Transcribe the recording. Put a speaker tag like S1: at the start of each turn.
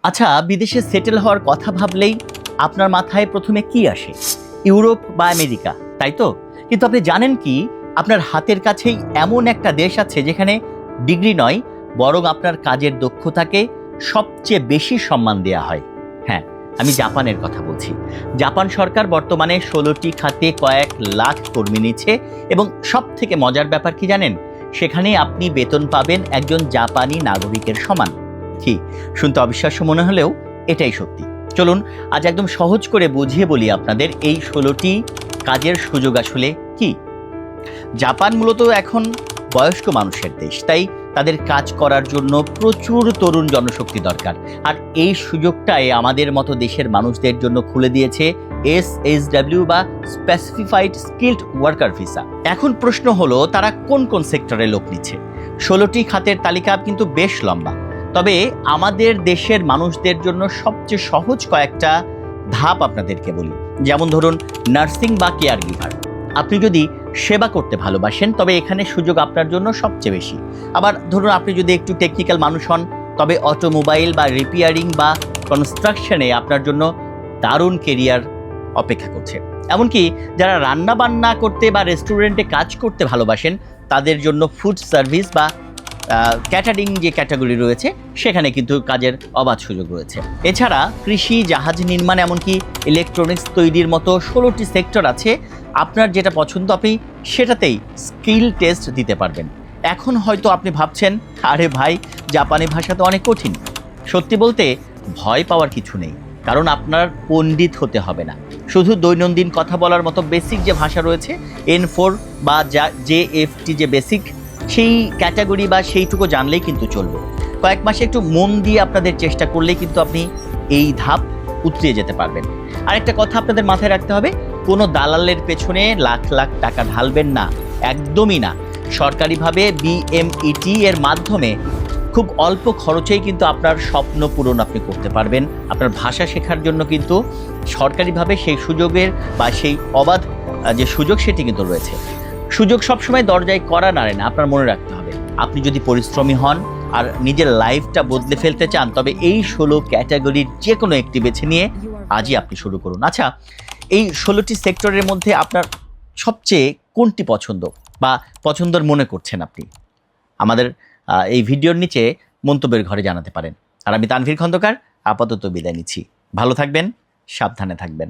S1: আচ্ছা, বিদেশে সেটেল হওয়ার কথা ভাবলেই আপনার মাথায় প্রথমে কি আসে? ইউরোপ বা আমেরিকা, তাই তো? কিন্তু আপনি জানেন কি, আপনার হাতের কাছেই এমন একটা দেশ আছে যেখানে ডিগ্রি নয়, বরং আপনার কাজের দক্ষতাকে সবচেয়ে বেশি সম্মান দেওয়া হয়। হ্যাঁ, আমি জাপানের কথা বলছি। জাপান সরকার বর্তমানে 16টি খাতে কয়েক লাখ কর্মী নিচ্ছে এবং সব থেকে মজার ব্যাপার কি জানেন? সেখানে আপনি বেতন পাবেন একজন জাপানি নাগরিকের সমান। কি শুনতে অবিশ্বাস্য মনে হলেও এটাই সত্যি। চলুন আজ একদম সহজ করে বুঝিয়ে বলি আপনাদের এই 16টি কাজের সুযোগ আসলে কি। জাপান মূলত এখন বয়স্ক মানুষের দেশ, তাই তাদের কাজ করার জন্য প্রচুর তরুণ জনশক্তি দরকার। আর এই সুযোগটাই আমাদের মতো দেশের মানুষদের জন্য খুলে দিয়েছে SSW বা স্পেসিফাইড স্কিলড ওয়ার্কার ভিসা। এখন প্রশ্ন হলো, তারা কোন কোন সেক্টরে লোক নিচ্ছে? 16টি খাতের তালিকা কিন্তু বেশ লম্বা, তবে আমাদের দেশের মানুষদের জন্য সবচেয়ে সহজ কয়েকটা ধাপ আপনাদেরকে বলি। যেমন ধরুন, নার্সিং বা কেয়ার গিভার। আপনি যদি সেবা করতে ভালোবাসেন তবে এখানে সুযোগ আপনার জন্য সবচেয়ে বেশি। আবার ধরুন, আপনি যদি একটু টেকনিক্যাল মানুষ হন তবে অটোমোবাইল বা রিপেয়ারিং বা কনস্ট্রাকশনে আপনার জন্য দারুণ কেরিয়ার অপেক্ষা করছে। এমনকি যারা রান্না বান্না করতে বা রেস্টুরেন্টে কাজ করতে ভালোবাসেন তাদের জন্য ফুড সার্ভিস বা ক্যাটারিং যে ক্যাটাগরি রয়েছে সেখানে কিন্তু কাজের অবাধ সুযোগ রয়েছে। এছাড়া কৃষি, জাহাজ নির্মাণ, এমনকি ইলেকট্রনিক্স তৈরির মতো 16টি সেক্টর আছে। আপনার যেটা পছন্দ আপনি সেটাতেই স্কিল টেস্ট দিতে পারবেন। এখন হয়তো আপনি ভাবছেন, আরে ভাই, জাপানি ভাষা তো অনেক কঠিন। সত্যি বলতে ভয় পাওয়ার কিছু নেই, কারণ আপনার পণ্ডিত হতে হবে না। শুধু দৈনন্দিন কথা বলার মতো বেসিক যে ভাষা রয়েছে, N4 বা JFT যে বেসিক, সেই ক্যাটাগরি বা সেইটুকু জানলেই কিন্তু চলবে। কয়েক মাসে একটু মন দিয়ে আপনাদের চেষ্টা করলেই কিন্তু আপনি এই ধাপ উতরিয়ে যেতে পারবেন। আরেকটা কথা আপনাদের মাথায় রাখতে হবে, কোনো দালালের পেছনে লাখ লাখ টাকা ঢালবেন না, একদমই না। সরকারিভাবে BMET এর মাধ্যমে খুব অল্প খরচেই কিন্তু আপনার স্বপ্ন পূরণ আপনি করতে পারবেন। আপনার ভাষা শেখার জন্য কিন্তু সরকারিভাবে সেই সুযোগের বা সেই অবাধ যে সুযোগ সেটি কিন্তু রয়েছে। সুযোগ সবসময় দরজায় কড়া নাড়ে না, আপনার মনে রাখতে হবে। আপনি যদি পরিশ্রমী হন আর নিজের লাইফটা বদলে ফেলতে চান তবে এই 16 ক্যাটাগরির যে কোনো একটি বেছে নিয়ে আজই আপনি শুরু করুন। আচ্ছা, এই 16টি সেক্টরের মধ্যে আপনার সবচেয়ে কোনটি পছন্দ বা পছন্দের মনে করছেন আপনি? আমাদের এই ভিডিওর নিচে মন্তব্যের ঘরে জানাতে পারেন। আর আমি তানভীর খন্দকার আপাতত বিদায় নিচ্ছি। ভালো থাকবেন, সাবধানে থাকবেন।